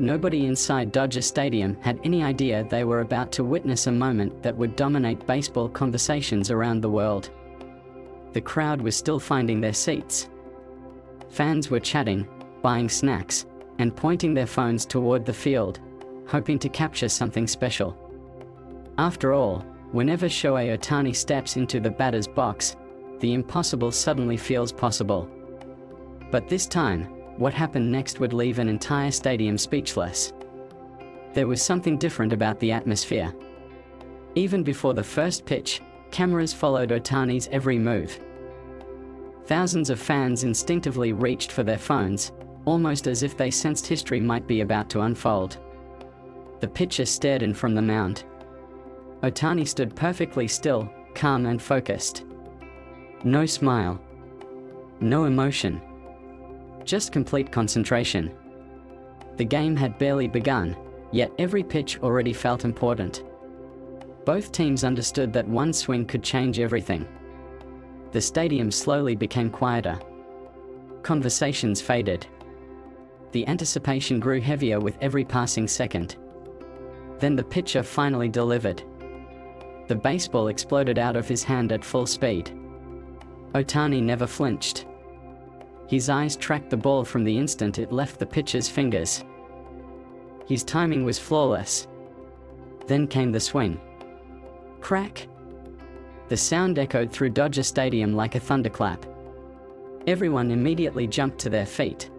Nobody inside Dodger Stadium had any idea they were about to witness a moment that would dominate baseball conversations around the world. The crowd was still finding their seats. Fans were chatting, buying snacks, and pointing their phones toward the field, hoping to capture something special. After all, whenever Shohei Ohtani steps into the batter's box, the impossible suddenly feels possible. But this time, what happened next would leave an entire stadium speechless. There was something different about the atmosphere. Even before the first pitch, cameras followed Ohtani's every move. Thousands of fans instinctively reached for their phones, almost as if they sensed history might be about to unfold. The pitcher stared in from the mound. Ohtani stood perfectly still, calm and focused. No smile. No emotion. Just complete concentration. The game had barely begun, yet every pitch already felt important. Both teams understood that one swing could change everything. The stadium slowly became quieter. Conversations faded. The anticipation grew heavier with every passing second. Then the pitcher finally delivered. The baseball exploded out of his hand at full speed. Ohtani never flinched. His eyes tracked the ball from the instant it left the pitcher's fingers. His timing was flawless. Then came the swing. Crack! The sound echoed through Dodger Stadium like a thunderclap. Everyone immediately jumped to their feet.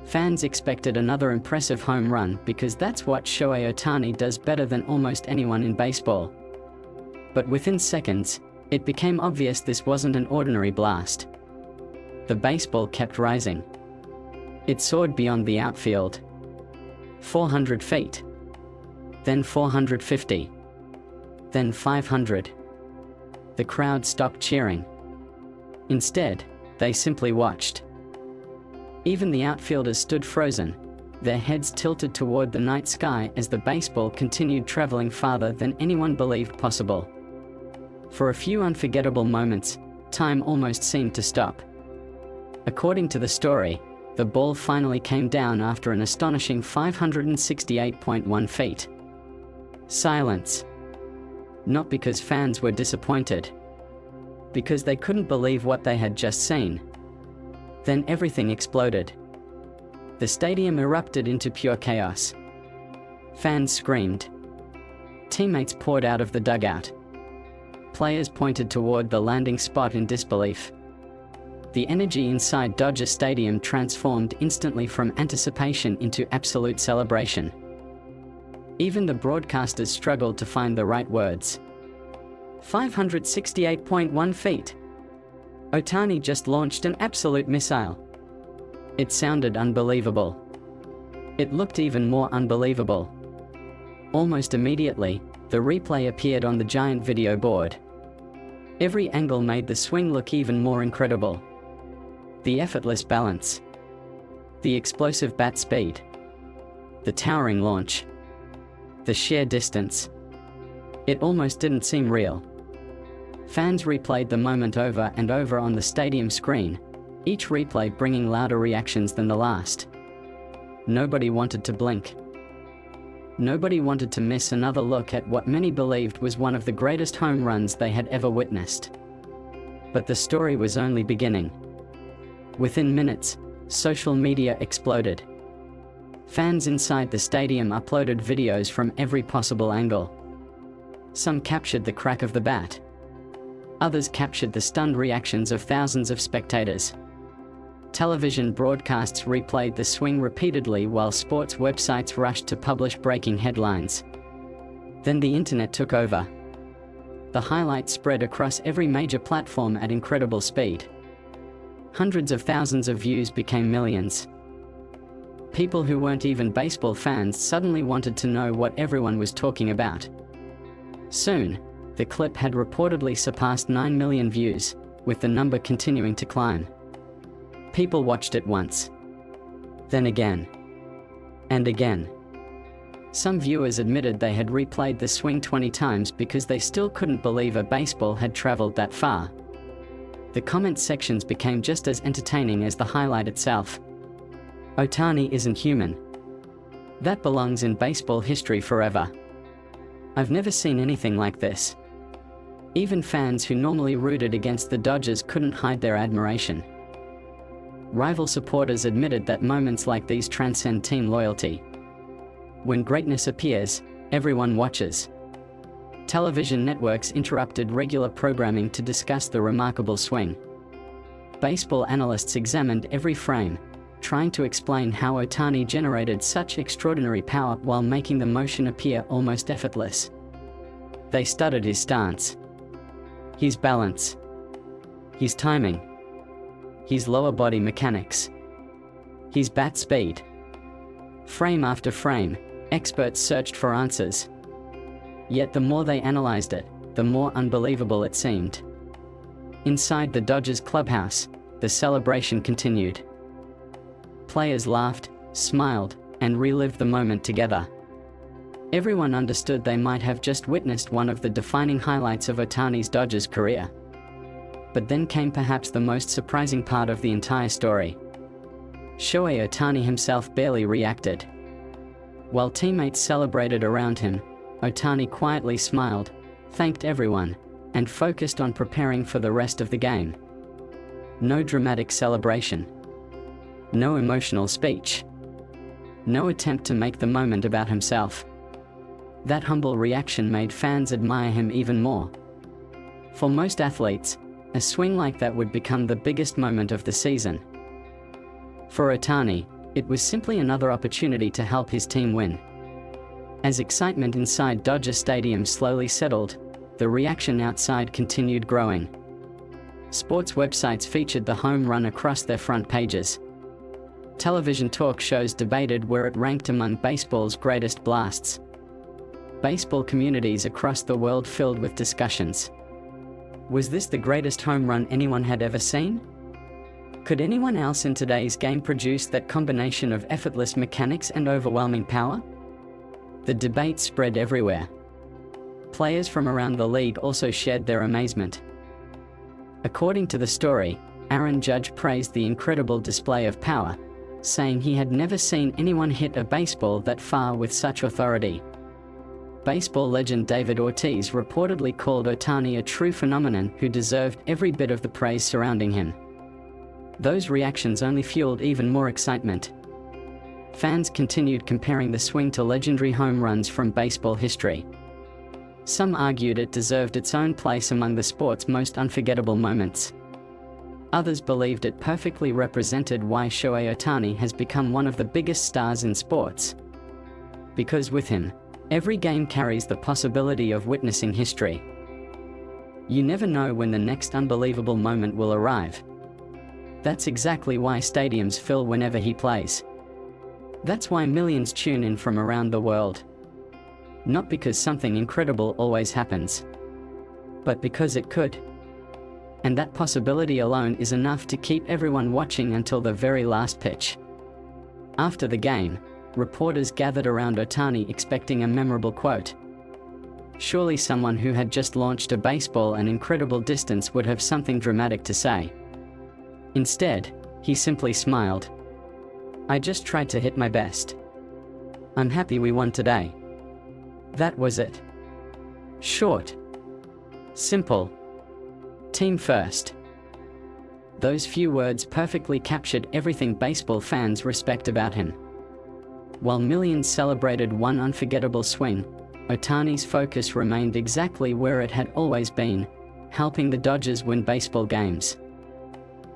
Fans expected another impressive home run because that's what Shohei Ohtani does better than almost anyone in baseball. But within seconds, it became obvious this wasn't an ordinary blast. The baseball kept rising. It soared beyond the outfield. 400 feet. Then 450. Then 500. The crowd stopped cheering. Instead, they simply watched. Even the outfielders stood frozen, their heads tilted toward the night sky as the baseball continued traveling farther than anyone believed possible. For a few unforgettable moments, time almost seemed to stop. According to the story, the ball finally came down after an astonishing 568.1 feet. Silence. Not because fans were disappointed. Because they couldn't believe what they had just seen. Then everything exploded. The stadium erupted into pure chaos. Fans screamed. Teammates poured out of the dugout. Players pointed toward the landing spot in disbelief. The energy inside Dodger Stadium transformed instantly from anticipation into absolute celebration. Even the broadcasters struggled to find the right words. 568.1 feet. Ohtani just launched an absolute missile. It sounded unbelievable. It looked even more unbelievable. Almost immediately, the replay appeared on the giant video board. Every angle made the swing look even more incredible. The effortless balance. The explosive bat speed. The towering launch. The sheer distance. It almost didn't seem real. Fans replayed the moment over and over on the stadium screen, each replay bringing louder reactions than the last. Nobody wanted to blink. Nobody wanted to miss another look at what many believed was one of the greatest home runs they had ever witnessed. But the story was only beginning. Within minutes, social media exploded. Fans inside the stadium uploaded videos from every possible angle. Some captured the crack of the bat. Others captured the stunned reactions of thousands of spectators. Television broadcasts replayed the swing repeatedly while sports websites rushed to publish breaking headlines. Then the internet took over. The highlights spread across every major platform at incredible speed. Hundreds of thousands of views became millions. People who weren't even baseball fans suddenly wanted to know what everyone was talking about. Soon, the clip had reportedly surpassed 9 million views, with the number continuing to climb. People watched it once. Then again. And again. Some viewers admitted they had replayed the swing 20 times because they still couldn't believe a baseball had traveled that far. The comment sections became just as entertaining as the highlight itself. Ohtani isn't human. That belongs in baseball history forever. I've never seen anything like this. Even fans who normally rooted against the Dodgers couldn't hide their admiration. Rival supporters admitted that moments like these transcend team loyalty. When greatness appears, everyone watches. Television networks interrupted regular programming to discuss the remarkable swing. Baseball analysts examined every frame, trying to explain how Ohtani generated such extraordinary power while making the motion appear almost effortless. They studied his stance, his balance, his timing, his lower body mechanics, his bat speed. Frame after frame, experts searched for answers. Yet the more they analyzed it, the more unbelievable it seemed. Inside the Dodgers clubhouse, the celebration continued. Players laughed, smiled, and relived the moment together. Everyone understood they might have just witnessed one of the defining highlights of Ohtani's Dodgers career. But then came perhaps the most surprising part of the entire story. Shohei Ohtani himself barely reacted. While teammates celebrated around him, Ohtani quietly smiled, thanked everyone, and focused on preparing for the rest of the game. No dramatic celebration. No emotional speech. No attempt to make the moment about himself. That humble reaction made fans admire him even more. For most athletes, a swing like that would become the biggest moment of the season. For Ohtani, it was simply another opportunity to help his team win. As excitement inside Dodger Stadium slowly settled, the reaction outside continued growing. Sports websites featured the home run across their front pages. Television talk shows debated where it ranked among baseball's greatest blasts. Baseball communities across the world filled with discussions. Was this the greatest home run anyone had ever seen? Could anyone else in today's game produce that combination of effortless mechanics and overwhelming power? The debate spread everywhere. Players from around the league also shared their amazement. According to the story, Aaron Judge praised the incredible display of power, saying he had never seen anyone hit a baseball that far with such authority. Baseball legend David Ortiz reportedly called Ohtani a true phenomenon who deserved every bit of the praise surrounding him. Those reactions only fueled even more excitement. Fans continued comparing the swing to legendary home runs from baseball history. Some argued it deserved its own place among the sport's most unforgettable moments. Others believed it perfectly represented why Shohei Ohtani has become one of the biggest stars in sports. Because with him, every game carries the possibility of witnessing history. You never know when the next unbelievable moment will arrive. That's exactly why stadiums fill whenever he plays. That's why millions tune in from around the world. Not because something incredible always happens, but because it could. And that possibility alone is enough to keep everyone watching until the very last pitch. After the game, reporters gathered around Ohtani expecting a memorable quote. Surely someone who had just launched a baseball an incredible distance would have something dramatic to say. Instead, he simply smiled. I just tried to hit my best. I'm happy we won today. That was it. Short. Simple. Team first. Those few words perfectly captured everything baseball fans respect about him. While millions celebrated one unforgettable swing, Ohtani's focus remained exactly where it had always been, helping the Dodgers win baseball games.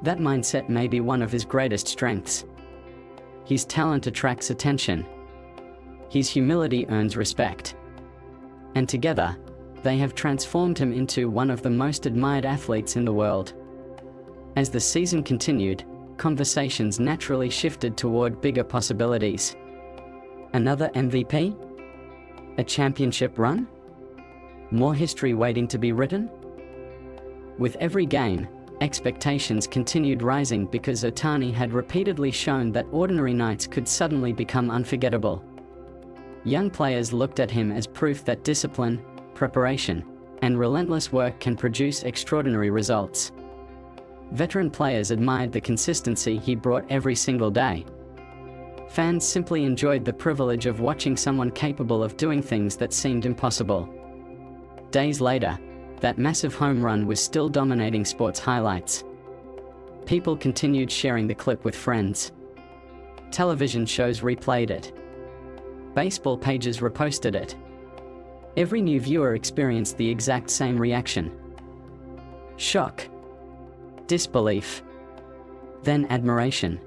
That mindset may be one of his greatest strengths. His talent attracts attention. His humility earns respect. And together, they have transformed him into one of the most admired athletes in the world. As the season continued, conversations naturally shifted toward bigger possibilities. Another MVP? A championship run? More history waiting to be written? With every game, expectations continued rising because Ohtani had repeatedly shown that ordinary nights could suddenly become unforgettable. Young players looked at him as proof that discipline, preparation, and relentless work can produce extraordinary results. Veteran players admired the consistency he brought every single day. Fans simply enjoyed the privilege of watching someone capable of doing things that seemed impossible. Days later, that massive home run was still dominating sports highlights. People continued sharing the clip with friends. Television shows replayed it. Baseball pages reposted it. Every new viewer experienced the exact same reaction. Shock. Disbelief. Then admiration.